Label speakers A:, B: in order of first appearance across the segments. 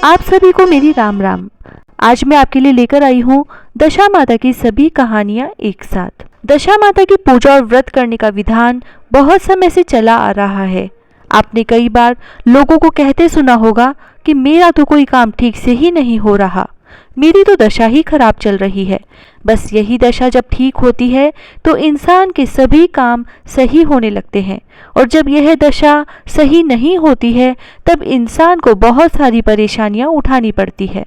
A: आप सभी को मेरी राम राम। आज मैं आपके लिए लेकर आई हूँ दशा माता की सभी कहानियाँ एक साथ। दशा माता की पूजा और व्रत करने का विधान बहुत समय से चला आ रहा है। आपने कई बार लोगों को कहते सुना होगा कि मेरा तो कोई काम ठीक से ही नहीं हो रहा, मेरी तो दशा ही खराब चल रही है। बस यही दशा जब ठीक होती है तो इंसान के सभी काम सही होने लगते हैं, और जब यह दशा सही नहीं होती है तब इंसान को बहुत सारी परेशानियां उठानी पड़ती है।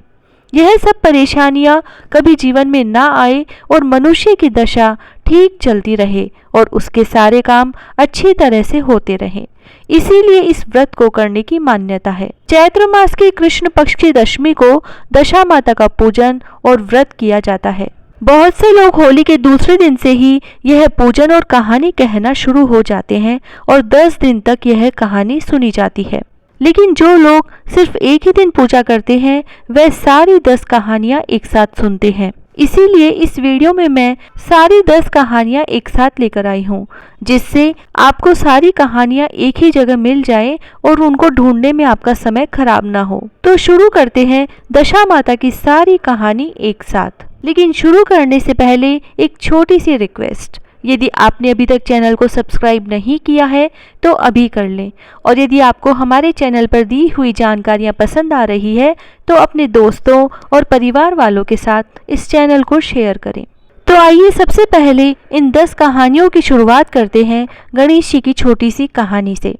A: यह सब परेशानियां कभी जीवन में ना आए और मनुष्य की दशा ठीक चलती रहे और उसके सारे काम अच्छी तरह से होते रहें। इसीलिए इस व्रत को करने की मान्यता है। चैत्र मास के कृष्ण पक्ष की दशमी को दशा माता का पूजन और व्रत किया जाता है। बहुत से लोग होली के दूसरे दिन से ही यह पूजन और कहानी कहना शुरू हो जाते हैं और 10 दिन तक यह कहानी सुनी जाती है। लेकिन जो लोग सिर्फ एक ही दिन पूजा करते हैं वह सारी 10 कहानियां एक साथ सुनते हैं। इसीलिए इस वीडियो में मैं सारी 10 कहानियां एक साथ लेकर आई हूं, जिससे आपको सारी कहानियां एक ही जगह मिल जाए और उनको ढूंढने में आपका समय खराब ना हो। तो शुरू करते हैं दशा माता की सारी कहानी एक साथ। लेकिन शुरू करने से पहले एक छोटी सी रिक्वेस्ट, यदि आपने अभी तक चैनल को सब्सक्राइब नहीं किया है तो अभी कर लें, और यदि आपको हमारे चैनल पर दी हुई जानकारियां पसंद आ रही है तो अपने दोस्तों और परिवार वालों के साथ इस चैनल को शेयर करें। तो आइए सबसे पहले इन 10 कहानियों की शुरुआत करते हैं गणेश जी की छोटी सी कहानी से।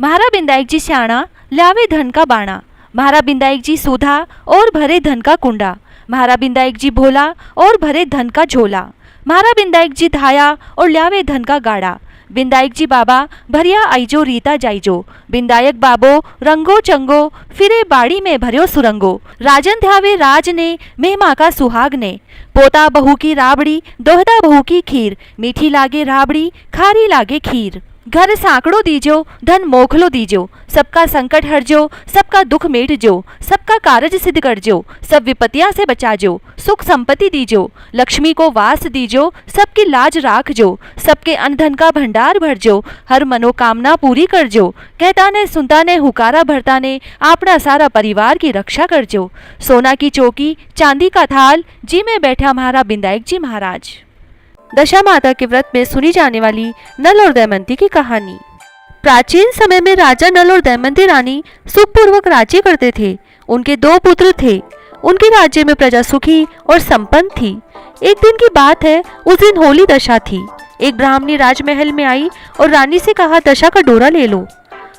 B: महारा बिंदायक जी श्याणा लावे धन का बाणा, महारा बिंदायक जी सूधा और भरे धन का कुंडा, महारा बिंदायक जी भोला और भरे धन का झोला, महारा बिंदायक जी धाया और ल्यावे धन का गाड़ा, बिंदायक जी बाबा भरिया आईजो रीता जाइजो, बिंदायक बाबो रंगो चंगो फिरे बाड़ी में भरियो सुरंगो, राजन ध्यावे राज ने मेहमा का सुहाग ने, पोता बहू की राबड़ी दोहता बहू की खीर, मीठी लागे राबड़ी खारी लागे खीर, घर सांकड़ो दीजो धन मोखलो दीजो, सबका संकट हरजो सबका दुख मेटजो, सबका कारज सिद्ध करजो, सब विपत्तियां से बचाजो, सुख संपत्ति दीजो, लक्ष्मी को वास दीजो, सबकी लाज राखजो, सबके अन्न धन का भंडार भरजो, हर मनोकामना पूरी करजो, कहता ने सुनता ने हुकारा भरता ने अपना सारा परिवार की रक्षा करजो, सोना की चौकी चांदी का थाल जी में बैठा महारा बिंदायक जी महाराज।
A: दशा माता के व्रत में सुनी जाने वाली नल और दमयंती की कहानी। प्राचीन समय में राजा नल और दमयंती रानी सुखपूर्वक राज्य करते थे। उनके 2 पुत्र थे। उनके राज्य में प्रजा सुखी और संपन्न थी। एक दिन की बात है, उस दिन होली दशा थी। एक ब्राह्मणी राजमहल में आई और रानी से कहा, दशा का डोरा ले लो।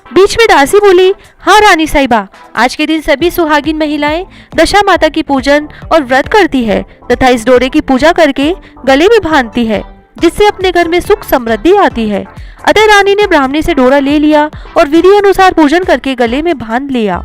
A: बीच में दासी बोली, हाँ रानी साहिबा, आज के दिन सभी सुहागिन महिलाएं दशा माता की पूजन और व्रत करती है तथा इस डोरे की पूजा करके गले में बांधती है, जिससे अपने घर में सुख समृद्धि आती है। अतः रानी ने ब्राह्मणी से डोरा ले लिया और विधि अनुसार पूजन करके गले में बांध लिया।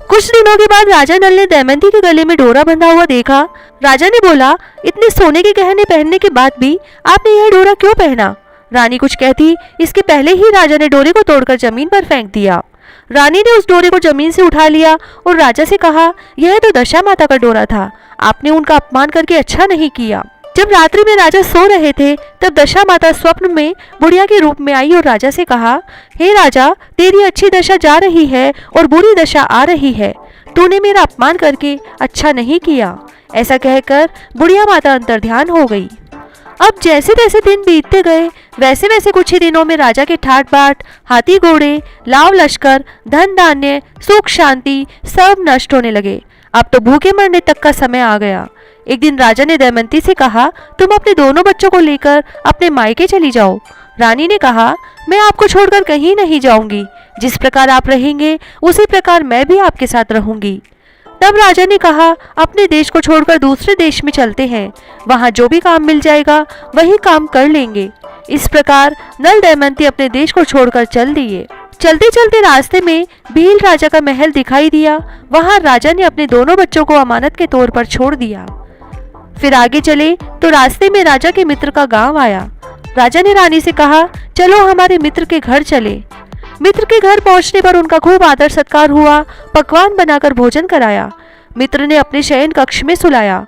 A: कुछ दिनों के बाद राजा नल ने दमयंती के गले में डोरा बंधा हुआ देखा। राजा ने बोला, इतने सोने के गहने पहनने के बाद भी आपने यह डोरा क्यों पहना? रानी कुछ कहती, इसके पहले ही राजा ने डोरे को तोड़कर जमीन पर फेंक दिया। रानी ने उस डोरे को जमीन से उठा लिया और राजा से कहा, यह तो दशा माता का डोरा था, आपने उनका अपमान करके अच्छा नहीं किया। जब रात्रि में राजा सो रहे थे तब दशा माता स्वप्न में बुढ़िया के रूप में आई और राजा से कहा, हे राजा, तेरी अच्छी दशा जा रही है और बुरी दशा आ रही है, तूने मेरा अपमान करके अच्छा नहीं किया। ऐसा कहकर बुढ़िया माता अंतर्ध्यान हो गई। अब जैसे तैसे दिन बीतते गए, वैसे वैसे कुछ ही दिनों में राजा के ठाट बाट, हाथी घोड़े, लाव लश्कर, धन धान्य, सुख शांति सब नष्ट होने लगे। अब तो भूखे मरने तक का समय आ गया। एक दिन राजा ने दमयंती से कहा, तुम अपने दोनों बच्चों को लेकर अपने मायके चली जाओ। रानी ने कहा, मैं आपको छोड़कर कहीं नहीं जाऊंगी, जिस प्रकार आप रहेंगे उसी प्रकार मैं भी आपके साथ रहूंगी। तब राजा ने कहा, अपने देश को छोड़कर दूसरे देश में चलते हैं, वहां जो भी काम मिल जाएगा वही काम कर लेंगे। इस प्रकार नल दमयंती अपने देश को छोड़कर चल दिए। चलते चलते रास्ते में भील राजा का महल दिखाई दिया। वहां राजा ने अपने दोनों बच्चों को अमानत के तौर पर छोड़ दिया। फिर आगे चले तो रास्ते में राजा के मित्र का गांव आया। राजा ने रानी से कहा, चलो हमारे मित्र के घर चले। मित्र के घर पहुंचने पर उनका खूब आदर सत्कार हुआ, पकवान बनाकर भोजन कराया। मित्र ने अपने शयन कक्ष में सुलाया।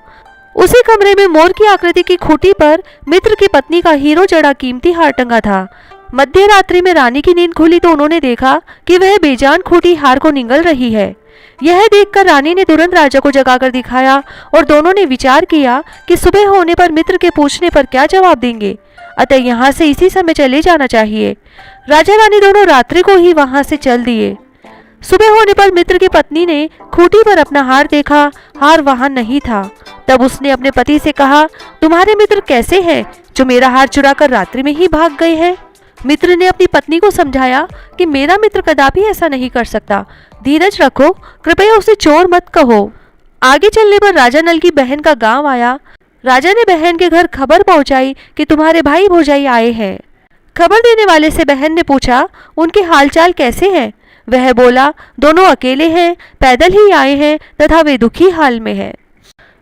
A: उसी कमरे में मोर की आकृति की खूंटी पर मित्र की पत्नी का हीरो जड़ा कीमती हार टंगा था। मध्य रात्रि में रानी की नींद खुली तो उन्होंने देखा कि वह बेजान खूंटी हार को निगल रही है। यह देखकर रानी ने तुरंत राजा को जगाकर दिखाया और दोनों ने विचार किया कि सुबह होने पर मित्र के पूछने पर क्या जवाब देंगे, अतः यहाँ से इसी समय चले जाना चाहिए। राजा रानी दोनों रात्रि को ही वहां से चल दिए। सुबह होने पर मित्र की पत्नी ने खूंटी पर अपना हार देखा, हार वहां नहीं था। तब उसने अपने पति से कहा, तुम्हारे मित्र कैसे हैं जो मेरा हार चुराकर रात्रि में ही भाग गए हैं? मित्र ने अपनी पत्नी को समझाया कि मेरा मित्र कदापि ऐसा नहीं कर सकता, धीरज रखो, कृपया उसे चोर मत कहो। आगे चलने पर राजा नल की बहन का गांव आया। राजा ने बहन के घर खबर पहुंचाई कि तुम्हारे भाई भौजाई आए हैं। खबर देने वाले से बहन ने पूछा, उनके हालचाल कैसे हैं? वह बोला, दोनों अकेले हैं, पैदल ही आए हैं तथा वे दुखी हाल में हैं।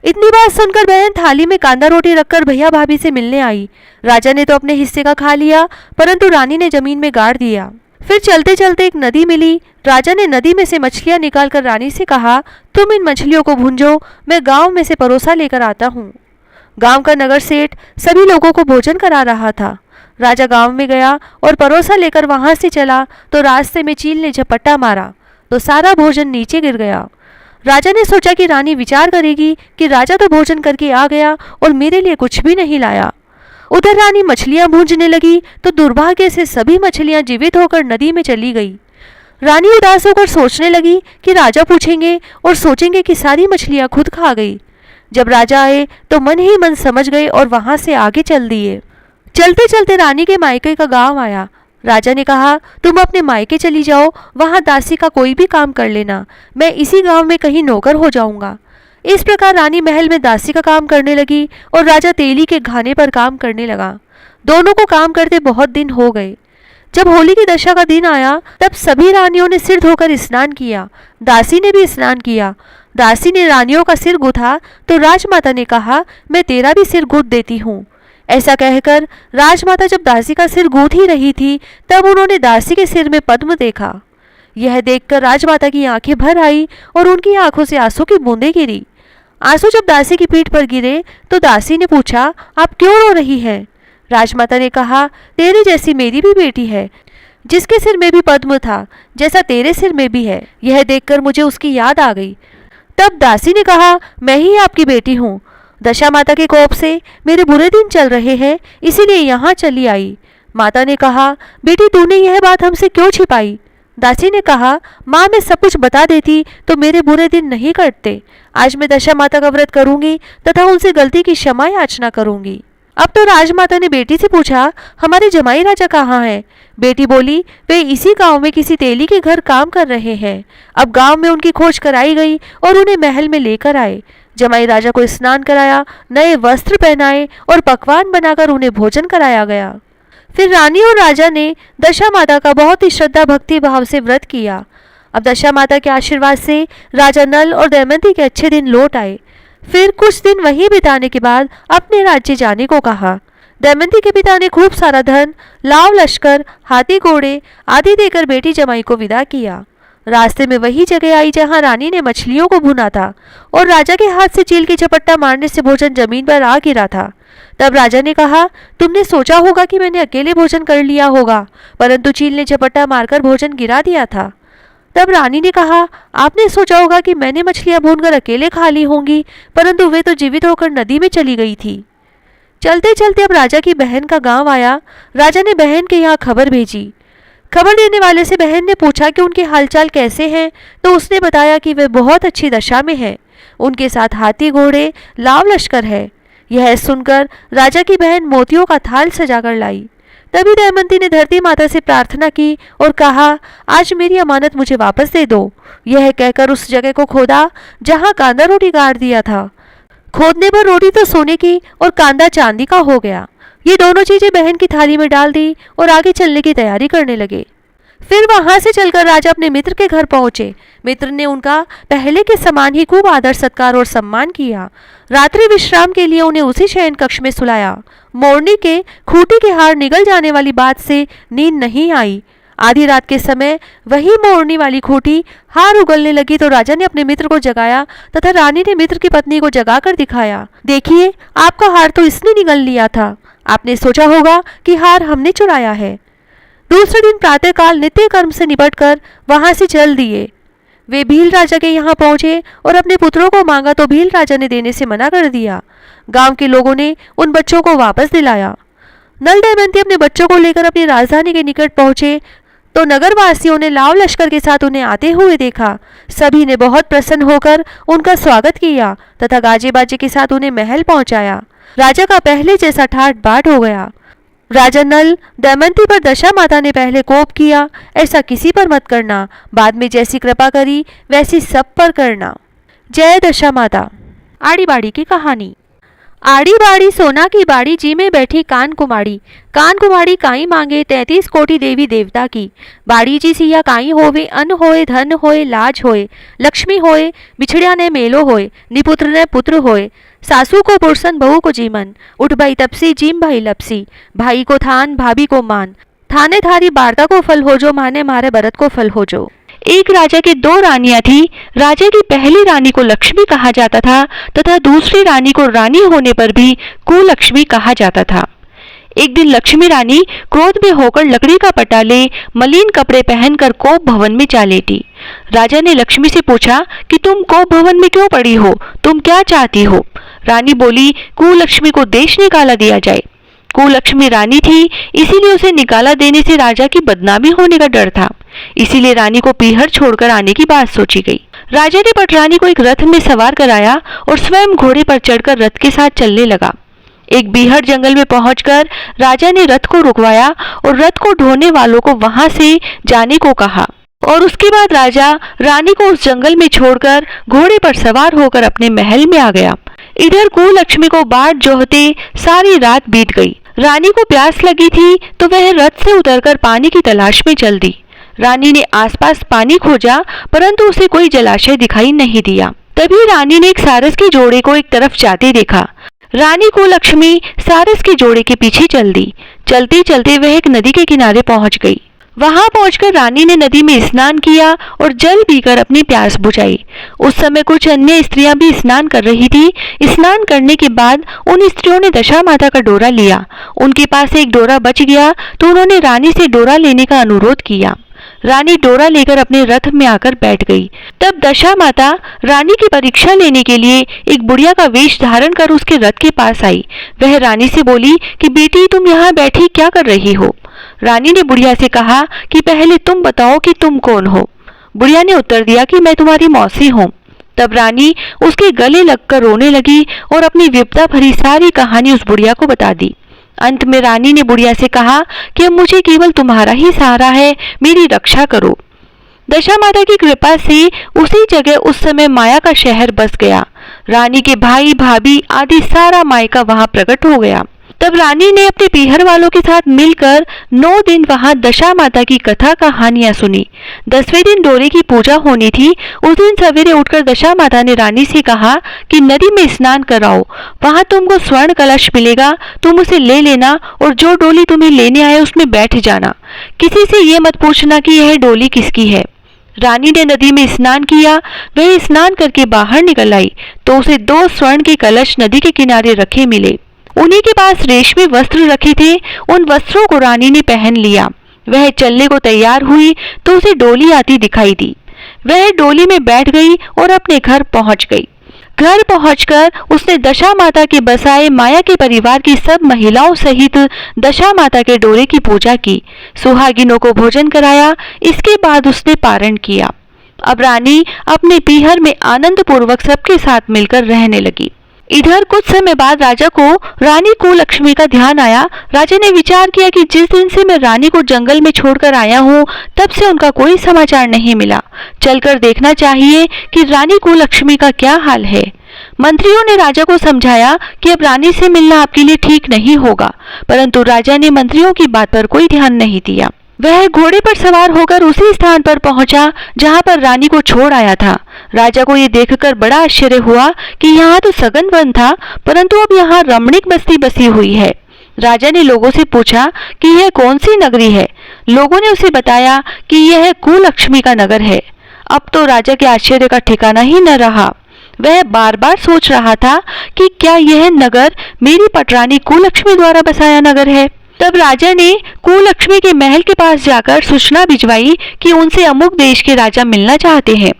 A: इतनी बात सुनकर बहन थाली में कांदा रोटी रखकर भैया भाभी से मिलने आई। राजा ने तो अपने हिस्से का खा लिया, परंतु रानी ने जमीन में गाड़ दिया। फिर चलते चलते एक नदी मिली। राजा ने नदी में से मछलियां निकालकर रानी से कहा, तुम इन मछलियों को भूंजो, मैं गांव में से परोसा लेकर आता हूँ। गांव का नगर सेठ सभी लोगों को भोजन करा रहा था। राजा गांव में गया और परोसा लेकर वहां से चला तो रास्ते में चील ने झपट्टा मारा तो सारा भोजन नीचे गिर गया। राजा ने सोचा कि रानी विचार करेगी कि राजा तो भोजन करके आ गया और मेरे लिए कुछ भी नहीं लाया। उधर रानी मछलियां भूंजने लगी तो दुर्भाग्य से सभी मछलियां जीवित होकर नदी में चली गई। रानी उदास होकर सोचने लगी कि राजा पूछेंगे और सोचेंगे कि सारी मछलियां खुद खा गई। जब राजा आए तो मन ही मन समझ गए और वहां से आगे चल दिए। चलते चलते रानी के मायके का गांव आया। राजा ने कहा, तुम अपने मायके चली जाओ, वहां दासी का कोई भी काम कर लेना, मैं इसी गांव में कहीं नौकर हो जाऊंगा। इस प्रकार रानी महल में दासी का काम करने लगी और राजा तेली के घाने पर काम करने लगा। दोनों को काम करते बहुत दिन हो गए। जब होली की दशा का दिन आया तब सभी रानियों ने सिर धोकर स्नान किया। दासी ने भी स्नान किया। दासी ने रानियों का सिर गूथा तो राजमाता ने कहा, मैं तेरा भी सिर गूंथ देती हूँ। ऐसा कहकर राजमाता जब दासी का सिर गूंथ ही रही थी तब उन्होंने दासी के सिर में पद्म देखा। यह देखकर राजमाता की आंखें भर आई और उनकी आंखों से आंसू की बूंदें गिरी। आंसू जब दासी की पीठ पर गिरे तो दासी ने पूछा, आप क्यों रो रही हैं? राजमाता ने कहा, तेरे जैसी मेरी भी बेटी है जिसके सिर में भी पद्म था जैसा तेरे सिर में भी है। यह देखकर मुझे उसकी याद आ गई। तब दासी ने कहा, मैं ही आपकी बेटी हूँ। दशा माता के कोप से मेरे बुरे दिन चल रहे हैं, इसीलिए यहाँ चली आई। माता ने कहा, बेटी तूने यह बात हमसे क्यों छिपाई? दासी ने कहा, माँ मैं सब कुछ बता देती तो मेरे बुरे दिन नहीं कटते। आज मैं दशा माता का व्रत करूंगी तथा उनसे गलती की क्षमा याचना करूंगी। अब तो राजमाता ने बेटी से पूछा, हमारे जमाई राजा कहाँ हैं? बेटी बोली, वे इसी गांव में किसी तेली के घर काम कर रहे हैं। अब गांव में उनकी खोज कराई गई और उन्हें महल में लेकर आए। जमाई राजा को स्नान कराया, नए वस्त्र पहनाए और पकवान बनाकर उन्हें भोजन कराया गया। फिर रानी और राजा ने दशा माता का बहुत ही श्रद्धा भक्ति भाव से व्रत किया। अब दशा माता के आशीर्वाद से राजा नल और दमयंती के अच्छे दिन लौट आए। फिर कुछ दिन वहीं बिताने के बाद अपने राज्य जाने को कहा। दमयंती के पिता ने खूब सारा धन, लाव लश्कर, हाथी घोड़े आदि देकर बेटी जमाई को विदा किया। रास्ते में वही जगह आई जहां रानी ने मछलियों को भुना था और राजा के हाथ से चील की झपट्टा मारने से भोजन जमीन पर आ गिरा था। तब राजा ने कहा, तुमने सोचा होगा कि मैंने अकेले भोजन कर लिया होगा, परंतु चील ने झपट्टा मारकर भोजन गिरा दिया था। तब रानी ने कहा, आपने सोचा होगा कि मैंने मछलियां भूनकर अकेले खा ली होंगी, परंतु वे तो जीवित होकर नदी में चली गई थी। चलते चलते अब राजा की बहन का गांव आया। राजा ने बहन के यहाँ खबर भेजी। खबर देने वाले से बहन ने पूछा कि उनके हालचाल कैसे हैं, तो उसने बताया कि वे बहुत अच्छी दशा में हैं। उनके साथ हाथी घोड़े लाव लश्कर है। यह सुनकर राजा की बहन मोतियों का थाल सजाकर लाई। तभी दमयंती ने धरती माता से प्रार्थना की और कहा, आज मेरी अमानत मुझे वापस दे दो। यह कहकर उस जगह को खोदा जहां कांदा रोटी गाड़ दिया था। खोदने पर रोटी तो सोने की और कांदा चांदी का हो गया। ये दोनों चीजें बहन की थाली में डाल दी और आगे चलने की तैयारी करने लगे। फिर वहां से चलकर राजा अपने मित्र के घर पहुंचे। मित्र ने उनका पहले के समान ही खूब आदर सत्कार और सम्मान किया। रात्रि विश्राम के लिए उन्हें उसी शयन कक्ष में सुलाया। मोरनी के खूंटी के हार निगल जाने वाली बात से नींद नहीं आई। आधी रात के समय वही मोरनी वाली खूंटी हार उगलने लगी तो राजा ने अपने मित्र को जगाया तथा रानी ने मित्र की पत्नी को जगाकर दिखाया, देखिए आपका हार तो इसने निगल लिया था। आपने सोचा होगा कि हार हमने चुराया है। दूसरे दिन प्रातःकाल नित्य कर्म से निपटकर वहां से चल दिए। वे भील राजा के यहाँ पहुंचे और अपने पुत्रों को मांगा तो भील राजा ने देने से मना कर दिया। गांव के लोगों ने उन बच्चों को वापस दिलाया। नल दमयंती अपने बच्चों को लेकर अपनी राजधानी के निकट पहुंचे तो नगरवासियों ने लाव लश्कर के साथ उन्हें आते हुए देखा। सभी ने बहुत प्रसन्न होकर उनका स्वागत किया तथा गाजे बाजे के साथ उन्हें महल पहुंचाया। राजा का पहले जैसा ठाट बाट हो गया। राजा नल दमयंती पर दशा माता ने पहले कोप किया, ऐसा किसी पर मत करना, बाद में जैसी कृपा करी वैसी सब पर करना। जय दशा माता। आड़ी बाड़ी की कहानी। आड़ी बाड़ी सोना की बाड़ी जी में बैठी कान कुमारी काई मांगे 33 कोटि देवी देवता की। बाड़ी जी सिया काई होवे, अन्न होए, धन होए, लाज होए, लक्ष्मी होए, बिछड़िया ने मेलो होए, निपुत्र ने पुत्र होए, सासू को पुरसन बहू को जीमन, उठ भाई तपसी जीम भाई लपसी, भाई को थान भाभी को मान, थाने थारी वार्ता को फल हो जो, माने मारे भरत को फल हो जो। एक राजा की 2 रानियां थी। राजा की पहली रानी को लक्ष्मी कहा जाता था तथा दूसरी रानी को रानी होने पर भी कुलक्ष्मी कहा जाता था। एक दिन लक्ष्मी रानी क्रोध में होकर लकड़ी का पटा ले मलिन कपड़े पहनकर कोप भवन में जा लेटी। राजा ने लक्ष्मी से पूछा कि तुम कोप भवन में क्यों पड़ी हो, तुम क्या चाहती हो? रानी बोली, कुलक्ष्मी को देश निकाला दिया जाए। कुलक्ष्मी रानी थी, इसीलिए उसे निकाला देने से राजा की बदनामी होने का डर था। इसीलिए रानी को पीहर छोड़कर आने की बात सोची गई। राजा ने पटरानी को एक रथ में सवार कराया और स्वयं घोड़े पर चढ़कर रथ के साथ चलने लगा। एक बीहड़ जंगल में पहुंचकर राजा ने रथ को रुकवाया और रथ को ढोने वालों को वहां से जाने को कहा और उसके बाद राजा रानी को उस जंगल में छोड़कर घोड़े पर सवार होकर अपने महल में आ गया। इधर कुलक्ष्मी को बाट जोहते सारी रात बीत गई। रानी को प्यास लगी थी तो वह रथ से उतरकर पानी की तलाश में चल दी। रानी ने आसपास पानी खोजा परंतु उसे कोई जलाशय दिखाई नहीं दिया। तभी रानी ने एक सारस के जोड़े को एक तरफ जाते देखा। रानी कुलक्ष्मी सारस के जोड़े के पीछे चल दी। चलते चलते वह एक नदी के किनारे पहुंच गई। वहां पहुंचकर रानी ने नदी में स्नान किया और जल पीकर अपनी प्यास बुझाई। उस समय कुछ अन्य स्त्रियां भी स्नान कर रही थी। स्नान करने के बाद उन स्त्रियों ने दशा माता का डोरा लिया। उनके पास एक डोरा बच गया तो उन्होंने रानी से डोरा लेने का अनुरोध किया। रानी डोरा लेकर अपने रथ में आकर बैठ गई। तब दशा माता रानी की परीक्षा लेने के लिए एक बुढ़िया का वेश धारण कर उसके रथ के पास आई। वह रानी से बोली कि बेटी तुम यहाँ बैठी क्या कर रही हो? रानी ने बुढ़िया से कहा कि पहले तुम बताओ कि तुम कौन हो। बुढ़िया ने उत्तर दिया कि मैं तुम्हारी मौसी हूँ। तब रानी उसके गले लगकर रोने लगी और अपनी विपदा भरी सारी कहानी उस बुढ़िया को बता दी। अंत में रानी ने बुढ़िया से कहा कि अब मुझे केवल तुम्हारा ही सहारा है, मेरी रक्षा करो। दशा माता की कृपा से उसी जगह उस समय माया का शहर बस गया। रानी के भाई भाभी आदि सारा मायका वहां प्रकट हो गया। तब रानी ने अपने पीहर वालों के साथ मिलकर 9 दिन वहां दशा माता की कथा कहानियां सुनी। 10वें दिन डोरे की पूजा होनी थी। उस दिन सवेरे उठकर दशा माता ने रानी से कहा कि नदी में स्नान कराओ, वहां तुमको स्वर्ण कलश मिलेगा, तुम उसे ले लेना और जो डोली तुम्हें लेने आए उसमें बैठ जाना। किसी से ये मत पूछना कि यह डोली किसकी है। रानी ने नदी में स्नान किया। वह स्नान करके बाहर निकल आई तो उसे 2 स्वर्ण के कलश नदी के किनारे रखे मिले। उन्हीं के पास रेशमी वस्त्र रखे थे। उन वस्त्रों को रानी ने पहन लिया। वह चलने को तैयार हुई तो उसे डोली आती दिखाई दी। वह डोली में बैठ गई और अपने घर पहुंच गई। घर पहुंचकर उसने दशा माता के बसाए माया के परिवार की सब महिलाओं सहित दशा माता के डोरे की पूजा की, सुहागिनों को भोजन कराया। इसके बाद उसने पारण किया। अब रानी अपने पीहर में आनंद पूर्वक सबके साथ मिलकर रहने लगी। इधर कुछ समय बाद राजा को रानी कुलक्ष्मी का ध्यान आया। राजा ने विचार किया कि जिस दिन से मैं रानी को जंगल में छोड़कर आया हूँ तब से उनका कोई समाचार नहीं मिला। चलकर देखना चाहिए कि रानी कुलक्ष्मी का क्या हाल है। मंत्रियों ने राजा को समझाया कि अब रानी से मिलना आपके लिए ठीक नहीं होगा, परंतु राजा ने मंत्रियों की बात पर कोई ध्यान नहीं दिया। वह घोड़े पर सवार होकर उसी स्थान पर पहुंचा जहां पर रानी को छोड़ आया था। राजा को ये देखकर बड़ा आश्चर्य हुआ कि यहाँ तो सघन वन था, परंतु अब यहाँ रमणीक बस्ती बसी हुई है। राजा ने लोगों से पूछा कि यह कौन सी नगरी है। लोगों ने उसे बताया कि यह कुलक्ष्मी का नगर है। अब तो राजा के आश्चर्य का ठिकाना ही न रहा। वह बार बार सोच रहा था कि क्या यह नगर मेरी पटरानी कुलक्ष्मी द्वारा बसाया नगर है। तब राजा ने कुलक्ष्मी के महल के पास जाकर सूचना भिजवाई कि उनसे अमुक देश के राजा मिलना चाहते हैं।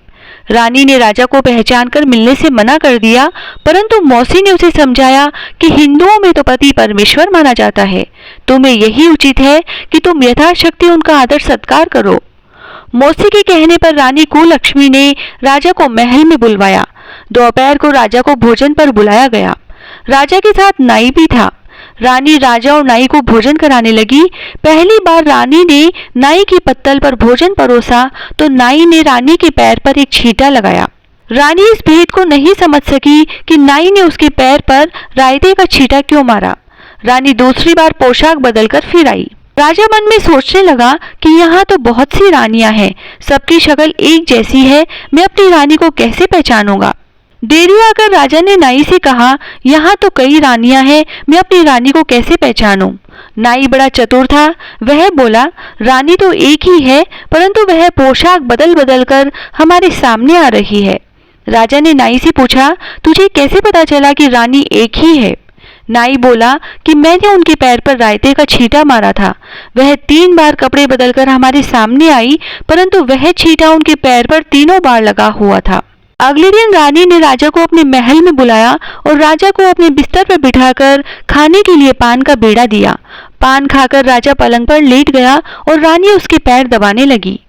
A: रानी ने राजा को पहचान कर मिलने से मना कर दिया, परंतु मौसी ने उसे समझाया कि हिंदुओं में तो पति परमेश्वर माना जाता है, तुम्हें यही उचित है कि तुम यथाशक्ति उनका आदर सत्कार करो। मौसी के कहने पर रानी कुलक्ष्मी ने राजा को महल में बुलवाया। दोपहर को राजा को भोजन पर बुलाया गया। राजा के साथ नाई भी था। रानी राजा और नाई को भोजन कराने लगी। पहली बार रानी ने नाई की पत्तल पर भोजन परोसा तो नाई ने रानी के पैर पर एक छींटा लगाया। रानी इस भेद को नहीं समझ सकी कि नाई ने उसके पैर पर रायते का छींटा क्यों मारा। रानी दूसरी बार पोशाक बदलकर फिर आई। राजा मन में सोचने लगा कि यहाँ तो बहुत सी रानियां हैं, सबकी शक्ल एक जैसी है, मैं अपनी रानी को कैसे पहचानूंगा। देरी आकर राजा ने नाई से कहा, यहाँ तो कई रानियां हैं, मैं अपनी रानी को कैसे पहचानूं। नाई बड़ा चतुर था। वह बोला, रानी तो एक ही है, परंतु वह पोशाक बदल बदल कर हमारे सामने आ रही है। राजा ने नाई से पूछा, तुझे कैसे पता चला कि रानी एक ही है। नाई बोला कि मैंने उनके पैर पर रायते का छींटा मारा था। वह 3 बार कपड़े बदलकर हमारे सामने आई, परंतु वह छींटा उनके पैर पर 3 बार लगा हुआ था। अगले दिन रानी ने राजा को अपने महल में बुलाया और राजा को अपने बिस्तर पर बिठाकर खाने के लिए पान का बेड़ा दिया। पान खाकर राजा पलंग पर लेट गया और रानी उसके पैर दबाने लगी।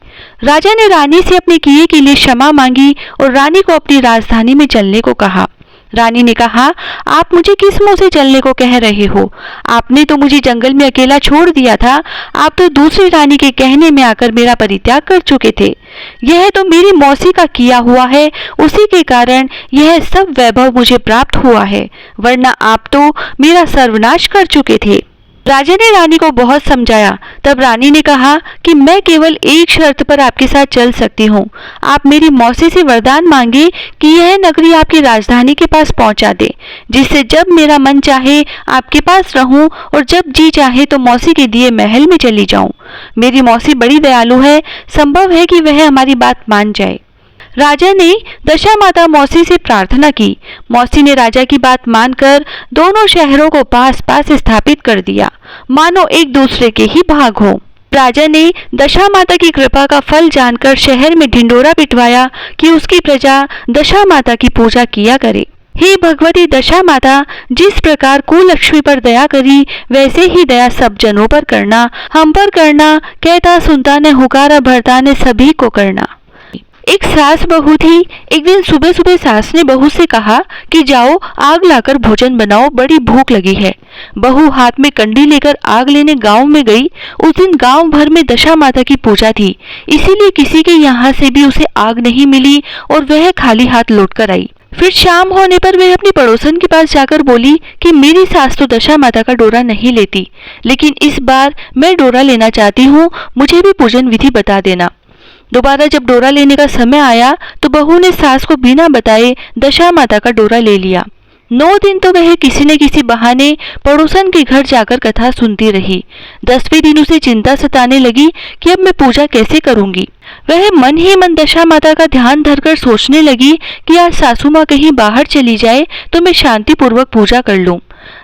A: राजा ने रानी से अपने किए के लिए क्षमा मांगी और रानी को अपनी राजधानी में चलने को कहा। रानी ने कहा, आप मुझे किस मुंह से चलने को कह रहे हो? आपने तो मुझे जंगल में अकेला छोड़ दिया था। आप तो दूसरी रानी के कहने में आकर मेरा परित्याग कर चुके थे। यह तो मेरी मौसी का किया हुआ है, उसी के कारण यह सब वैभव मुझे प्राप्त हुआ है, वरना आप तो मेरा सर्वनाश कर चुके थे। राजा ने रानी को बहुत समझाया। तब रानी ने कहा कि मैं केवल एक शर्त पर आपके साथ चल सकती हूँ। आप मेरी मौसी से वरदान मांगे कि यह नगरी आपकी राजधानी के पास पहुँचा दे, जिससे जब मेरा मन चाहे आपके पास रहूं और जब जी चाहे तो मौसी के दिए महल में चली जाऊं। मेरी मौसी बड़ी दयालु है, संभव है कि वह हमारी बात मान जाए। राजा ने दशा माता मौसी से प्रार्थना की। मौसी ने राजा की बात मानकर दोनों शहरों को पास पास स्थापित कर दिया, मानो एक दूसरे के ही भाग हो। राजा ने दशा माता की कृपा का फल जानकर शहर में ढिंडोरा पिटवाया कि उसकी प्रजा दशा माता की पूजा किया करे। हे भगवती दशा माता, जिस प्रकार कुलक्ष्मी पर दया करी, वैसे ही दया सब जनों पर करना, हम पर करना, कहता सुनता ने हुकारा भरता ने सभी को करना। एक सास बहू थी। एक दिन सुबह सुबह सास ने बहू से कहा कि जाओ आग लाकर भोजन बनाओ, बड़ी भूख लगी है। बहू हाथ में कंडी लेकर आग लेने गांव में गई। उस दिन गांव भर में दशा माता की पूजा थी, इसीलिए किसी के यहाँ से भी उसे आग नहीं मिली और वह खाली हाथ लौट कर आई। फिर शाम होने पर वह अपनी पड़ोसन के पास जाकर बोली कि मेरी सास तो दशा माता का डोरा नहीं लेती, लेकिन इस बार मैं डोरा लेना चाहती हूँ, मुझे भी पूजन विधि बता देना। दोबारा जब डोरा लेने का समय आया तो बहू ने सास को बिना बताए दशा माता का डोरा ले लिया। 9 दिन तो वह किसी न किसी बहाने पड़ोसन के घर जाकर कथा सुनती रही। 10वें दिन उसे चिंता सताने लगी कि अब मैं पूजा कैसे करूंगी। वह मन ही मन दशा माता का ध्यान धरकर सोचने लगी कि आज सासू माँ कहीं बाहर चली जाए तो मैं शांति पूर्वक पूजा कर लूं।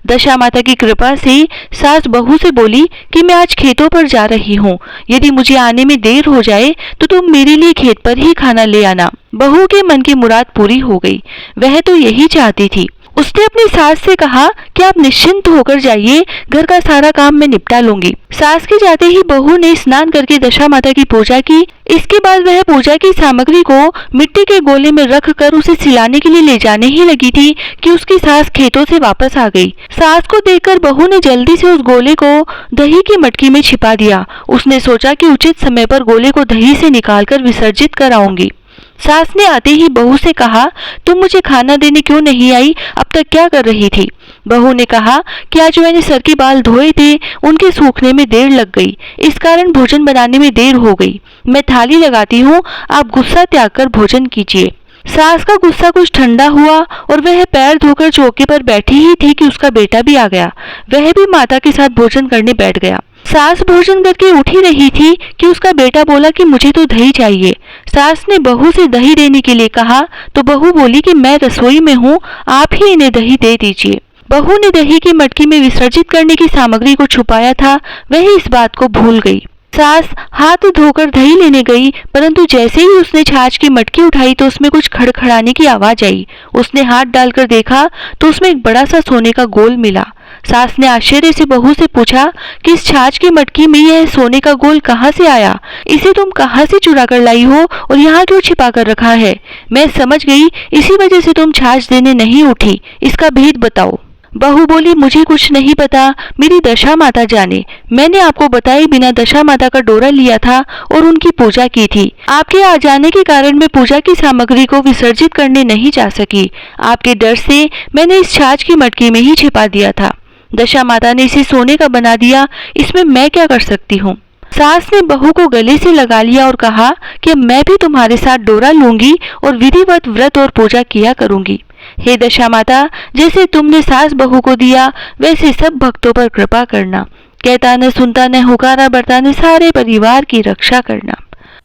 A: दशा माता की कृपा से सास बहू से बोली कि मैं आज खेतों पर जा रही हूँ, यदि मुझे आने में देर हो जाए तो तुम मेरे लिए खेत पर ही खाना ले आना। बहू के मन की मुराद पूरी हो गई, वह तो यही चाहती थी। उसने अपनी सास से कहा कि आप निश्चिंत होकर जाइए, घर का सारा काम मैं निपटा लूंगी। सास के जाते ही बहू ने स्नान करके दशा माता की पूजा की। इसके बाद वह पूजा की सामग्री को मिट्टी के गोले में रख कर उसे सिलाने के लिए ले जाने ही लगी थी कि उसकी सास खेतों से वापस आ गई। सास को देखकर बहू ने जल्दी से उस गोले को दही की मटकी में छिपा दिया। उसने सोचा कि उचित समय पर गोले को दही से निकालकर विसर्जित कराऊंगी। सास ने आते ही बहू से कहा, तुम मुझे खाना देने क्यों नहीं आई, अब तक क्या कर रही थी? बहू ने कहा कि आज मैंने सर के बाल धोए थे, उनके सूखने में देर लग गई, इस कारण भोजन बनाने में देर हो गई। मैं थाली लगाती हूँ, आप गुस्सा त्याग कर भोजन कीजिए। सास का गुस्सा कुछ ठंडा हुआ और वह पैर धोकर चौके पर बैठी ही थी कि उसका बेटा भी आ गया। वह भी माता के साथ भोजन करने बैठ गया। सास भोजन करके उठ ही रही थी कि उसका बेटा बोला कि मुझे तो दही चाहिए। सास ने बहू से दही देने के लिए कहा तो बहू बोली कि मैं रसोई में हूँ, आप ही इन्हें दही दे दीजिए। बहू ने दही की मटकी में विसर्जित करने की सामग्री को छुपाया था, वह इस बात को भूल गई। सास हाथ धोकर दही लेने गई, परंतु जैसे ही उसने छाछ की मटकी उठाई तो उसमें कुछ खड़खड़ाने की आवाज आई। उसने हाथ डालकर देखा तो उसमें एक बड़ा सा सोने का गोल मिला। सास ने आश्चर्य से बहू से पूछा कि इस छाछ की मटकी में यह सोने का गोल कहाँ से आया? इसे तुम कहाँ से चुरा कर लाई हो और यहाँ क्यों छिपा कर रखा है? मैं समझ गई, इसी वजह से तुम छाछ देने नहीं उठी। इसका भेद बताओ। बहू बोली, मुझे कुछ नहीं पता, मेरी दशा माता जाने। मैंने आपको बताए बिना दशा माता का डोरा लिया था और उनकी पूजा की थी। आपके आ जाने के कारण मैं पूजा की सामग्री को विसर्जित करने नहीं जा सकी। आपके डर से मैंने इस छाछ की मटकी में ही छिपा दिया था। दशा माता ने इसे सोने का बना दिया, इसमें मैं क्या कर सकती हूँ? सास ने बहू को गले से लगा लिया और कहा कि मैं भी तुम्हारे साथ डोरा लूंगी और विधिवत व्रत और पूजा किया करूंगी। हे दशा माता, जैसे तुमने सास बहू को दिया वैसे सब भक्तों पर कृपा करना। कहता न सुनता न हुकारा बरता न सारे परिवार की रक्षा करना।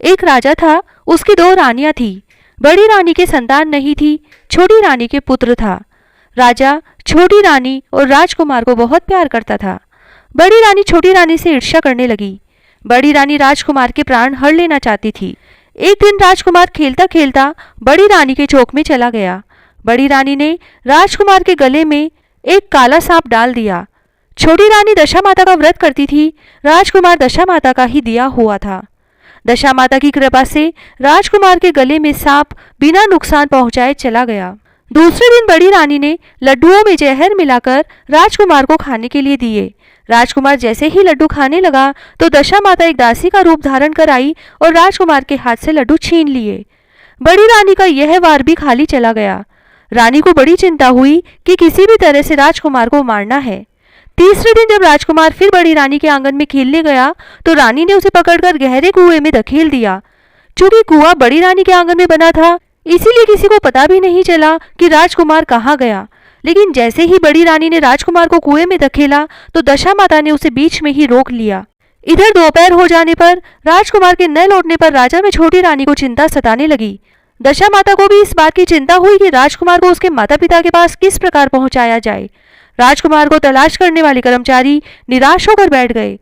B: एक राजा था, उसकी 2 रानियां थी। बड़ी रानी के संतान नहीं थी, छोटी रानी के पुत्र था। राजा छोटी रानी और राजकुमार को बहुत प्यार करता था। बड़ी रानी छोटी रानी से ईर्ष्या करने लगी। बड़ी रानी राजकुमार के प्राण हर लेना चाहती थी। एक दिन राजकुमार खेलता खेलता बड़ी रानी के चौक में चला गया। बड़ी रानी ने राजकुमार के गले में एक काला सांप डाल दिया। छोटी रानी दशा माता का व्रत करती थी। राजकुमार दशा माता का ही दिया हुआ था। दशा माता की कृपा से राजकुमार के गले में सांप बिना नुकसान पहुंचाए चला गया। दूसरे दिन बड़ी रानी ने लड्डुओं में जहर मिलाकर राजकुमार को खाने के लिए दिए। राजकुमार जैसे ही लड्डू खाने लगा तो दशा माता एक दासी का रूप धारण कर आई और राजकुमार के हाथ से लड्डू छीन लिए। बड़ी रानी का यह वार भी खाली चला गया। रानी को बड़ी चिंता हुई कि किसी भी तरह से राजकुमार को मारना है। तीसरे दिन जब राजकुमार फिर बड़ी रानी के आंगन में खेलने गया तो रानी ने उसे पकड़कर गहरे कुएं में धकेल दिया। चूंकि कुआं बड़ी रानी के आंगन में बना था, इसीलिए किसी को पता भी नहीं चला कि राजकुमार कहाँ गया। लेकिन जैसे ही बड़ी रानी ने राजकुमार को कुएं में धकेला तो दशा माता ने उसे बीच में ही रोक लिया। इधर दोपहर हो जाने पर राजकुमार के न लौटने पर राजा में छोटी रानी को चिंता सताने लगी। दशा माता को भी इस बात की चिंता हुई कि राजकुमार को उसके माता पिता के पास किस प्रकार पहुंचाया जाए। राजकुमार को तलाश करने वाले कर्मचारी निराश होकर बैठ गए।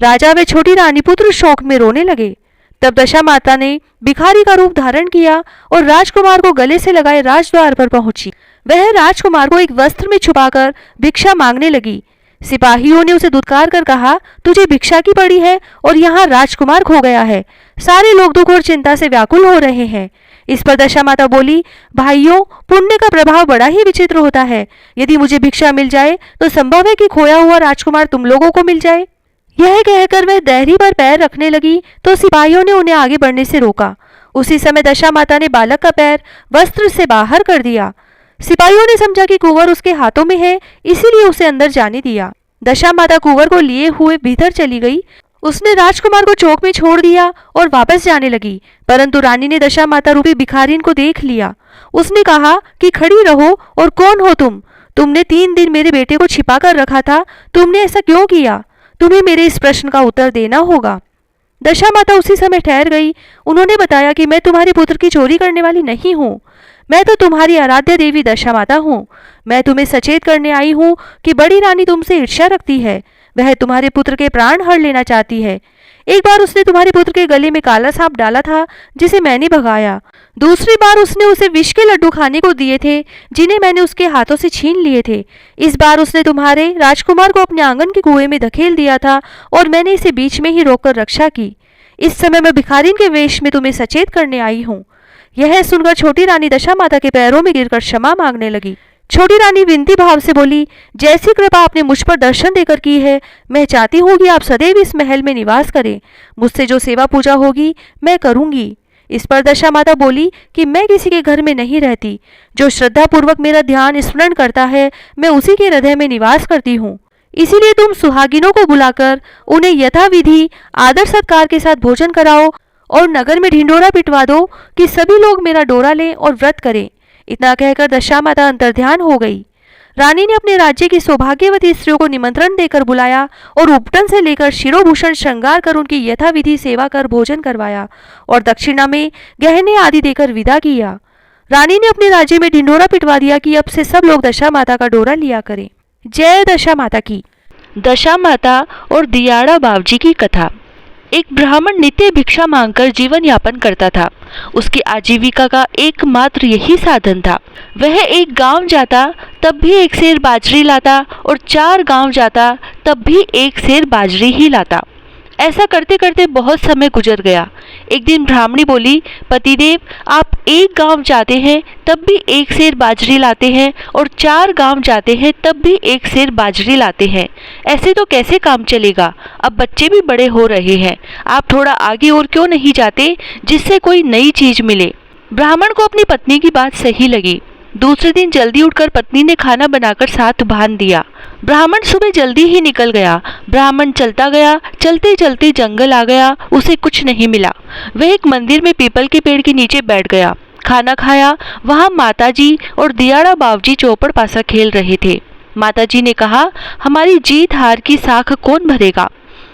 B: राजा व छोटी रानी पुत्र शोक में रोने लगे। तब दशा माता ने भिखारी का रूप धारण किया और राजकुमार को गले से लगाए राजद्वार पर पहुंची। वह राजकुमार को एक वस्त्र में छुपाकर भिक्षा मांगने लगी। सिपाहियों ने उसे धुतकार कर कहा, तुझे भिक्षा की पड़ी है और यहाँ राजकुमार खो गया है। सारे लोग दुख और चिंता से व्याकुल हो रहे हैं। इस पर दशा माता बोली, भाइयों, पुण्य का प्रभाव बड़ा ही विचित्र होता है। यदि मुझे भिक्षा मिल जाए तो संभव है कि खोया हुआ राजकुमार तुम लोगों को मिल जाए। यह कहकर वह देहरी पर पैर रखने लगी तो सिपाहियों ने उन्हें आगे बढ़ने से रोका। उसी समय दशा माता ने बालक का पैर वस्त्र से बाहर कर दिया। सिपाहियों ने समझा कि कुंवर उसके हाथों में है, इसीलिए उसे अंदर जाने दिया। दशा माता कुंवर को लिए हुए भीतर चली गई। उसने राजकुमार को चौक में छोड़ दिया और वापस जाने लगी, परंतु रानी ने दशा माता रूपी भिखारिन को देख लिया। उसने कहा कि खड़ी रहो और कौन हो तुम? तुमने 3 दिन मेरे बेटे को छिपा कर रखा था, तुमने ऐसा क्यों किया? तुम्हें मेरे इस प्रश्न का उत्तर देना होगा। दशा माता उसी समय ठहर गई। उन्होंने बताया कि मैं तुम्हारे पुत्र की चोरी करने वाली नहीं हूँ, मैं तो तुम्हारी आराध्य देवी दशा माता हूँ। मैं तुम्हें सचेत करने आई हूँ कि बड़ी रानी तुमसे ईर्ष्या रखती है। वह तुम्हारे पुत्र के प्राण हर लेना चाहती है। एक बार उसने तुम्हारे पुत्र के गले में काला सांप डाला था, जिसे मैंने भगाया। दूसरी बार उसने उसे विष के लड्डू खाने को दिए थे, जिन्हें मैंने उसके हाथों से छीन लिए थे। इस बार उसने तुम्हारे राजकुमार को अपने आंगन के कुएं में धकेल दिया था और मैंने इसे बीच में ही रोककर रक्षा की। इस समय मैं भिखारिन के वेश में तुम्हें सचेत करने आई हूँ। यह सुनकर छोटी रानी दशा माता के पैरों में गिरकर क्षमा मांगने लगी। छोटी रानी विनती भाव से बोली, जैसी कृपा आपने मुझ पर दर्शन देकर की है, मैं चाहती हूँ कि आप सदैव इस महल में निवास करें। मुझसे जो सेवा पूजा होगी मैं करूँगी। इस पर दशा माता बोली कि मैं किसी के घर में नहीं रहती। जो श्रद्धा पूर्वक मेरा ध्यान स्मरण करता है, मैं उसी के हृदय में निवास करती हूँ। इसीलिए तुम सुहागिनों को बुलाकर उन्हें यथाविधि आदर सत्कार के साथ भोजन कराओ और नगर में ढिंडोरा पिटवा दो कि सभी लोग मेरा डोरा लें और व्रत करें। इतना कहकर दशा माता अंतर्ध्यान हो गई। रानी ने अपने राज्य की सौभाग्यवती स्त्रियों को निमंत्रण देकर बुलाया और उपटन से लेकर शिरोभूषण श्रृंगार कर उनकी यथाविधि सेवा कर भोजन करवाया और दक्षिणा में गहने आदि देकर विदा किया। रानी ने अपने राज्य में ढिंडोरा पिटवा दिया कि अब से सब लोग दशा माता का डोरा लिया करें। जय दशा माता की।
A: दशा माता और दियाड़ा बावजी की कथा। एक ब्राह्मण नित्य भिक्षा मांगकर जीवन यापन करता था। उसकी आजीविका का एकमात्र यही साधन था। वह एक गांव जाता तब भी एक सेर बाजरी लाता और 4 गांव जाता तब भी एक सेर बाजरी ही लाता। ऐसा करते करते बहुत समय गुजर गया। एक दिन ब्राह्मणी बोली, पतिदेव, आप एक गांव जाते हैं तब भी एक सेर बाजरी लाते हैं और 4 गांव जाते हैं तब भी एक सेर बाजरी लाते हैं। ऐसे तो कैसे काम चलेगा? अब बच्चे भी बड़े हो रहे हैं। आप थोड़ा आगे और क्यों नहीं जाते, जिससे कोई नई चीज मिले। ब्राह्मण को अपनी पत्नी की बात सही लगी। दूसरे दिन जल्दी उठकर पत्नी ने खाना बनाकर साथ बांध दिया। ब्राह्मण सुबह जल्दी ही निकल गया। ब्राह्मण चलता गया, चलते चलते जंगल आ गया। उसे कुछ नहीं मिला। वह एक मंदिर में पीपल के पेड़ के नीचे बैठ गया। खाना खाया। वहां माताजी और दियाड़ा बावजी चौपड़ पासा खेल रहे थे। माताजी ने कहा, हमारी जीत हार की साख कौन भरेगा?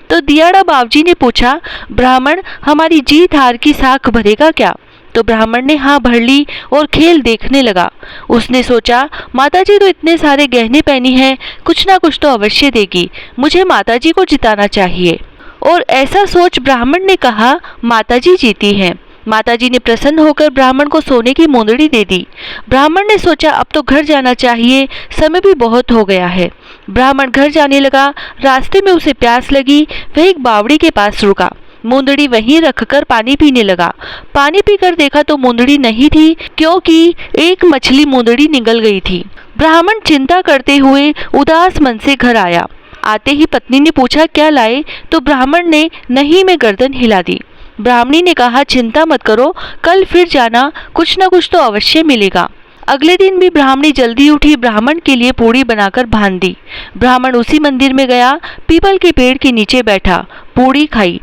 A: तो दियाड़ा बावजी ने पूछा, ब्राह्मण, हमारी जीत हार की साख भरेगा क्या? तो ब्राह्मण ने हाँ भर ली और खेल देखने लगा। उसने सोचा, माताजी तो इतने सारे गहने पहनी है, कुछ ना कुछ तो अवश्य देगी। मुझे माताजी को जिताना चाहिए। और ऐसा सोच ब्राह्मण ने कहा, माताजी जीती हैं। माताजी ने प्रसन्न होकर ब्राह्मण को सोने की मुंदड़ी दे दी। ब्राह्मण ने सोचा, अब तो घर जाना चाहिए, समय भी बहुत हो गया है। ब्राह्मण घर जाने लगा। रास्ते में उसे प्यास लगी। वह एक बावड़ी के पास रुका। मुंदड़ी वहीं रखकर पानी पीने लगा। पानी पीकर देखा तो मुंदड़ी नहीं थी, क्योंकि एक मछली मुंदड़ी निगल गई थी। ब्राह्मण चिंता करते हुए उदास मन से घर आया। आते ही पत्नी ने पूछा, क्या लाए? तो ब्राह्मण ने नहीं में गर्दन हिला दी। ब्राह्मणी ने कहा, चिंता मत करो, कल फिर जाना, कुछ न कुछ तो अवश्य मिलेगा। अगले दिन भी ब्राह्मणी जल्दी उठी। ब्राह्मण के लिए पूड़ी बनाकर बांध दी। ब्राह्मण उसी मंदिर में गया, पीपल के पेड़ के नीचे बैठा, पूड़ी खाई।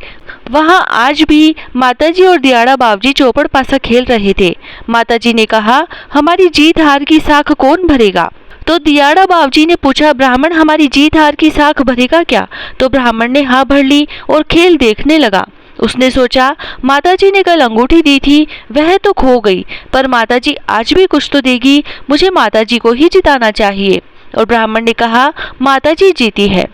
A: वहां आज भी माताजी और दियाड़ा बावजी चौपड़ पासा खेल रहे थे। माताजी ने कहा, हमारी जीत हार की साख कौन भरेगा? तो दियाड़ा बावजी ने पूछा, ब्राह्मण, हमारी जीत हार की साख भरेगा क्या? तो ब्राह्मण ने हाँ भर ली और खेल देखने लगा। उसने सोचा, माताजी ने कल अंगूठी दी थी, वह तो खो गई, पर माताजी आज भी कुछ तो देगी। मुझे माताजी को ही जिताना चाहिए। और ब्राह्मण ने कहा, माताजी जीती है।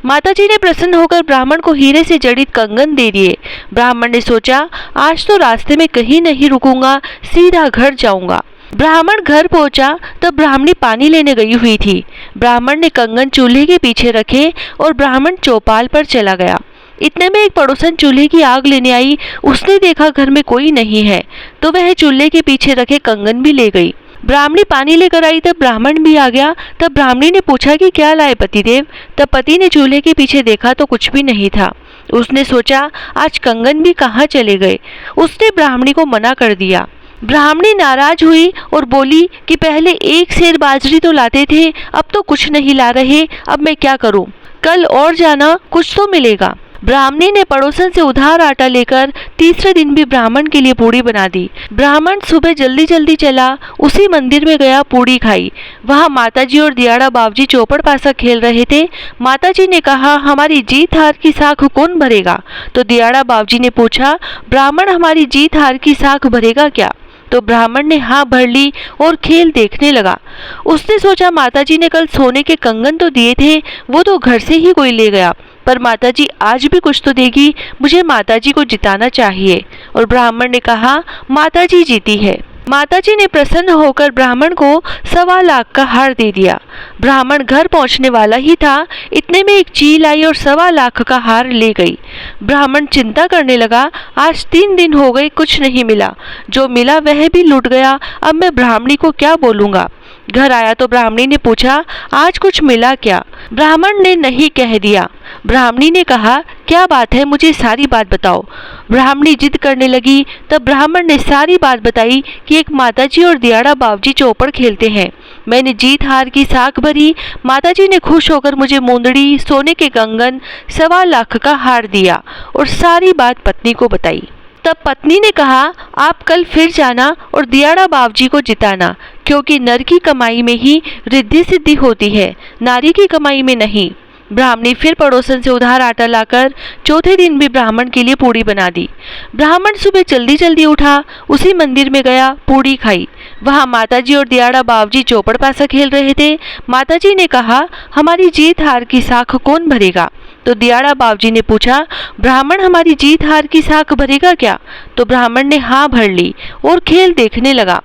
A: माताजी ने प्रसन्न होकर ब्राह्मण को हीरे से जड़ित कंगन दे दिए। ब्राह्मण ने सोचा, आज तो रास्ते में कहीं नहीं रुकूंगा, सीधा घर जाऊंगा। ब्राह्मण घर पहुंचा तब ब्राह्मणी पानी लेने गई हुई थी। ब्राह्मण ने कंगन चूल्हे के पीछे रखे और ब्राह्मण चौपाल पर चला गया। इतने में एक पड़ोसन चूल्हे की आग लेने आई। उसने देखा घर में कोई नहीं है, तो वह चूल्हे के पीछे रखे कंगन भी ले गई। ब्राह्मणी पानी लेकर आई तब ब्राह्मण भी आ गया। तब ब्राह्मणी ने पूछा कि क्या लाए पतिदेव? तब पति ने चूल्हे के पीछे देखा तो कुछ भी नहीं था। उसने सोचा, आज कंगन भी कहाँ चले गए। उसने ब्राह्मणी को मना कर दिया। ब्राह्मणी नाराज हुई और बोली कि पहले एक सेर बाजरी तो लाते थे, अब तो कुछ नहीं ला रहे, अब मैं क्या करूं? कल और जाना, कुछ तो मिलेगा। ब्राह्मणी ने पड़ोसन से उधार आटा लेकर तीसरे दिन भी ब्राह्मण के लिए पूड़ी बना दी। ब्राह्मण सुबह जल्दी जल्दी चला, उसी मंदिर में गया, पूड़ी खाई। वहां माताजी और दियाड़ा बावजी चौपड़ पासा खेल रहे थे। माताजी ने कहा, हमारी जीत हार की साख कौन भरेगा? तो दियाड़ा बावजी ने पूछा, ब्राह्मण, हमारी जीत हार की साख भरेगा क्या? तो ब्राह्मण ने हाँ भर ली और खेल देखने लगा। उसने सोचा, माताजी ने कल सोने के कंगन तो दिए थे, वो तो घर से ही कोई ले गया, पर माताजी आज भी कुछ तो देगी। मुझे माताजी को जिताना चाहिए। और ब्राह्मण ने कहा, माताजी जीती है। माताजी ने प्रसन्न होकर ब्राह्मण को 1.25 लाख का हार दे दिया। ब्राह्मण घर पहुंचने वाला ही था, इतने में एक चील आई और 1.25 लाख का हार ले गई। ब्राह्मण चिंता करने लगा, आज 3 दिन हो गए, कुछ नहीं मिला, जो मिला वह भी लूट गया, अब मैं ब्राह्मणी को क्या बोलूंगा। घर आया तो ब्राह्मणी ने पूछा, आज कुछ मिला क्या? ब्राह्मण ने नहीं कह दिया। ब्राह्मणी ने कहा, क्या बात है, मुझे सारी बात बताओ। ब्राह्मणी जिद करने लगी। तब ब्राह्मण ने सारी बात बताई कि एक माताजी और दियाड़ा बावजी चौपड़ खेलते हैं। मैंने जीत हार की साख भरी। माताजी ने खुश होकर मुझे मुंदड़ी, सोने के कंगन, 1.25 लाख का हार दिया और सारी बात पत्नी को बताई। तब पत्नी ने कहा, आप कल फिर जाना और दियाड़ा बावजी को जिताना, क्योंकि नर की कमाई में ही रिद्धि सिद्धि होती है, नारी की कमाई में नहीं। ब्राह्मणी फिर पड़ोसन से उधार आटा लाकर चौथे दिन भी ब्राह्मण के लिए पूड़ी बना दी। ब्राह्मण सुबह जल्दी जल्दी उठा, उसी मंदिर में गया, पूड़ी खाई। वहां माताजी और दियाड़ा बावजी चौपड़ पासा खेल रहे थे। माताजी ने कहा, हमारी जीत हार की साख कौन भरेगा? तो दियाड़ा बावजी ने पूछा, ब्राह्मण हमारी जीत हार की साख भरेगा क्या? तो ब्राह्मण ने हाँ भर ली और खेल देखने लगा।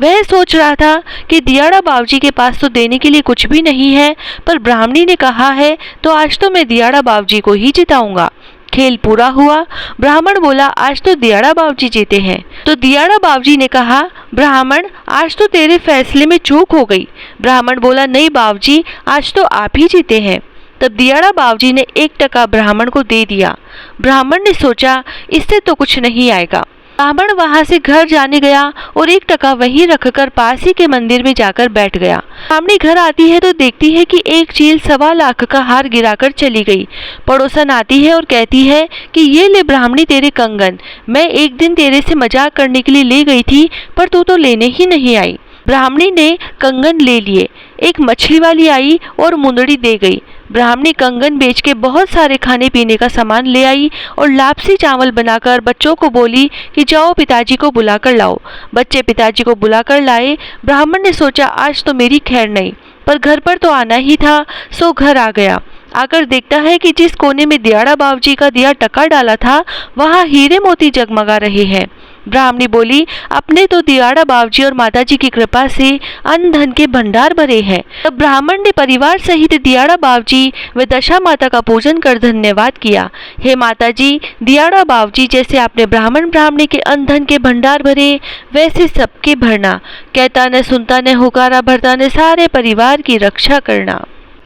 A: वह सोच रहा था कि दियाड़ा बावजी के पास तो देने के लिए कुछ भी नहीं है, पर ब्राह्मणी ने कहा है तो आज तो मैं दियाड़ा बावजी को ही जिताऊंगा। खेल पूरा हुआ। ब्राह्मण बोला, आज तो दियाड़ा बावजी जीते हैं। तो दियाड़ा बावजी ने कहा, ब्राह्मण आज तो तेरे फैसले में चूक हो गई। ब्राह्मण बोला, नहीं बावजी, आज तो आप ही जीते हैं। तब दियाड़ा बावजी ने 1 टका ब्राह्मण को दे दिया। ब्राह्मण ने सोचा, इससे तो कुछ नहीं आएगा। ब्राह्मण वहां से घर जाने गया और 1 टका वहीं रखकर पास ही के मंदिर में जाकर बैठ गया। ब्राह्मणी घर आती है तो देखती है कि एक चील 1.25 लाख का हार गिराकर चली गई। पड़ोसन आती है और कहती है कि ये ले ब्राह्मणी तेरे कंगन, मैं एक दिन तेरे से मजाक करने के लिए ले गई थी, पर तू तो लेने ही नहीं आई। ब्राह्मणी ने कंगन ले लिए। एक मछली वाली आई और मुंदड़ी दे गई। ब्राह्मणी कंगन बेच के बहुत सारे खाने पीने का सामान ले आई और लापसी चावल बनाकर बच्चों को बोली कि जाओ पिताजी को बुलाकर लाओ। बच्चे पिताजी को बुलाकर लाए। ब्राह्मण ने सोचा, आज तो मेरी खैर नहीं, पर घर पर तो आना ही था, सो घर आ गया। आकर देखता है कि जिस कोने में दियाड़ा बावजी का दिया टका डाला था, वहाँ हीरे मोती जगमगा रहे हैं। ब्राह्मणी बोली, अपने तो दियाड़ा बावजी और माताजी की कृपा से अन्न धन के भंडार भरे हैं। तब ब्राह्मण ने परिवार सहित दियाड़ा बावजी व दशा माता का पूजन कर धन्यवाद किया। हे माताजी, दियाड़ा बावजी, जैसे आपने ब्राह्मण ब्राह्मणी के अन्न धन के भंडार भरे, वैसे सबके भरना। कहता न सुनता न हुकारा भरता न सारे परिवार की रक्षा करना।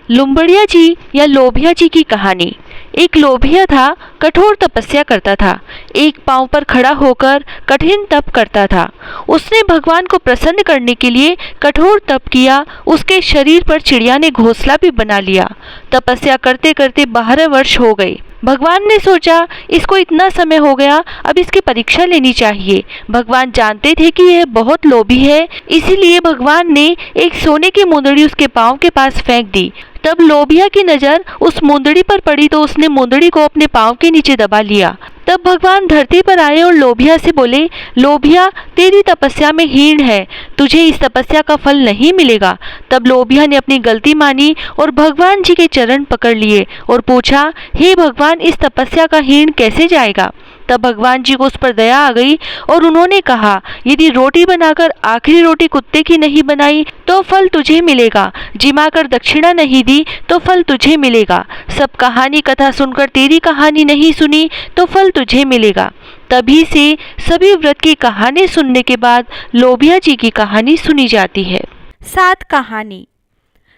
A: लुम्बड़िया जी या लोभिया जी की कहानी। एक लोभिया था, कठोर तपस्या करता था। एक पांव पर खड़ा होकर कठिन तप करता था। उसने भगवान को प्रसन्न करने के लिए कठोर तप किया। उसके शरीर पर चिड़िया ने घोंसला भी बना लिया। तपस्या करते करते 12 वर्ष हो गए। भगवान ने सोचा, इसको इतना समय हो गया, अब इसकी परीक्षा लेनी चाहिए। भगवान जानते थे कि यह बहुत लोभी है, इसीलिए भगवान ने एक सोने की मुंदड़ी उसके पांव के पास फेंक दी। तब लोभिया की नजर उस मुंदड़ी पर पड़ी तो उसने मुंदड़ी को अपने पांव के नीचे दबा लिया। तब भगवान धरती पर आए और लोभिया से बोले, लोभिया, तेरी तपस्या में हीन है, तुझे इस तपस्या का फल नहीं मिलेगा। तब लोभिया ने अपनी गलती मानी और भगवान जी के चरण पकड़ लिए और पूछा, हे भगवान, इस तपस्या का हीन कैसे जाएगा? तब भगवान जी को उस पर दया आ गई और उन्होंने कहा, यदि रोटी बनाकर आखिरी रोटी कुत्ते की नहीं बनाई तो फल तुझे मिलेगा, जिमा कर दक्षिणा नहीं दी तो फल तुझे मिलेगा, सब कहानी कथा सुनकर तेरी कहानी नहीं सुनी तो फल तुझे मिलेगा। तभी से सभी व्रत की कहानी सुनने के बाद लोभिया जी की कहानी सुनी जाती है।
B: 7 कहानी।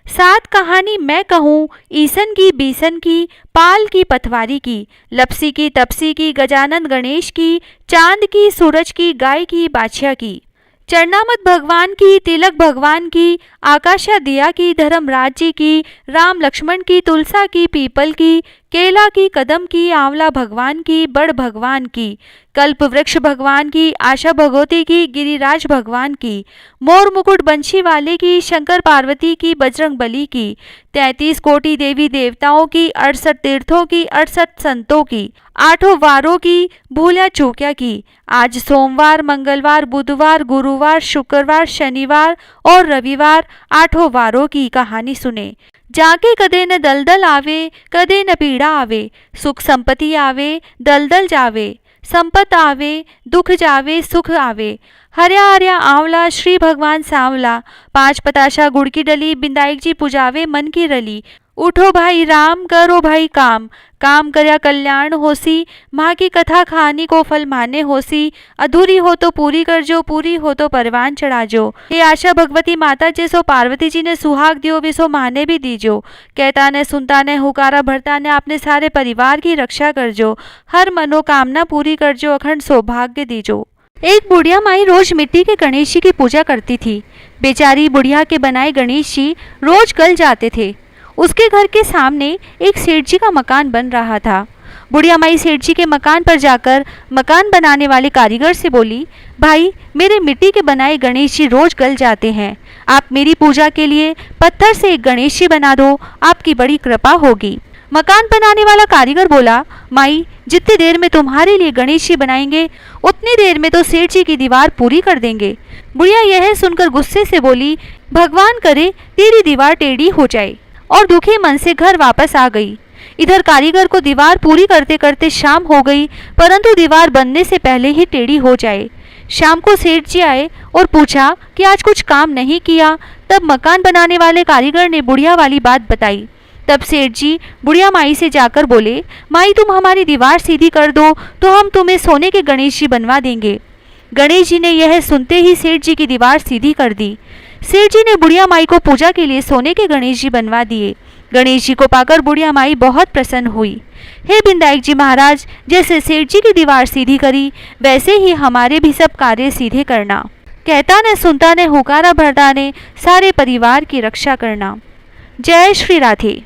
B: 7 कहानी मैं कहूँ, ईसन की, बीसन की, पाल की, पथवारी की, लपसी की, तपसी की, गजानन गणेश की, चांद की, सूरज की, गाय की, बाछिया की, चरणामत भगवान की, तिलक भगवान की, आकाशा दिया की, धर्मराज जी की, राम लक्ष्मण की, तुलसा की, पीपल की, केला की, कदम की, आंवला भगवान की, बड़ भगवान की, कल्प वृक्ष भगवान की, आशा भगवती की, गिरिराज भगवान की, मोर मुकुट बंशी वाले की, शंकर पार्वती की, बजरंग बली की, 33 कोटि देवी देवताओं की, 68 तीर्थों की, 68 संतों की, 8 वारों की, भूलिया चूकिया की। आज सोमवार, मंगलवार, बुधवार, गुरुवार, शुक्रवार, शनिवार और रविवार 8 वारों की कहानी सुने। जाके कदे न दलदल आवे, कदे न पीड़ा आवे, सुख संपत्ति आवे, दलदल जावे, संपत आवे, दुख जावे, सुख आवे। हर्या हर्या आंवला, श्री भगवान सांवला, 5 पताशा गुड़ की डली, बिंदाईक जी पुजावे मन की रली। उठो भाई राम, करो भाई काम, काम करया कल्याण होसी, माँ की कथा खानी को फल माने होसी। अधूरी हो तो पूरी कर जो, पूरी हो तो परवान चढ़ा जो। हे आशा भगवती माता, जैसो पार्वती जी ने सुहाग दियो, विसो माने भी दीजो। कहता ने सुनता ने हुकारा भरता ने, आपने सारे परिवार की रक्षा कर जो। हर मनोकामना पूरी कर जो, अखंड सौभाग्य दीजो। एक बुढ़िया माई रोज मिट्टी के गणेश जी की पूजा करती थी। बेचारी बुढ़िया के बनाए गणेश जी रोज गल जाते थे। उसके घर के सामने एक सेठ जी का मकान बन रहा था। बुढ़िया माई सेठ जी के मकान पर जाकर मकान बनाने वाले कारीगर से बोली, भाई, मेरे मिट्टी के बनाए गणेश जी रोज गल जाते हैं, आप मेरी पूजा के लिए पत्थर से एक गणेश जी बना दो, आपकी बड़ी कृपा होगी। मकान बनाने वाला कारीगर बोला, माई, जितनी देर में तुम्हारे लिए गणेश जी बनाएंगे उतनी देर में तो सेठ जी की दीवार पूरी कर देंगे। बुढ़िया यह सुनकर गुस्से से बोली, भगवान करे तेरी दीवार टेढ़ी हो जाए, और दुखी मन से घर वापस आ गई।
A: इधर कारीगर को दीवार पूरी करते करते शाम हो गई, परंतु दीवार बनने से पहले ही टेढ़ी हो जाए। शाम को सेठ जी आए और पूछा कि आज कुछ काम नहीं किया। तब मकान बनाने वाले कारीगर ने बुढ़िया वाली बात बताई। तब सेठ जी बुढ़िया माई से जाकर बोले, माई तुम हमारी दीवार सीधी कर दो तो हम तुम्हें सोने के गणेश जी बनवा देंगे। गणेश जी ने यह सुनते ही सेठ जी की दीवार सीधी कर दी। सेठ जी ने बुढ़िया माई को पूजा के लिए सोने के गणेश जी बनवा दिए। गणेश जी को पाकर बुढ़िया माई बहुत प्रसन्न हुई। हे बिंदाई जी महाराज, जैसे सेठ जी की दीवार सीधी करी वैसे ही हमारे भी सब कार्य सीधे करना। कहता ने सुनता ने हुकारा भरता ने सारे परिवार की रक्षा करना। जय श्री राधे।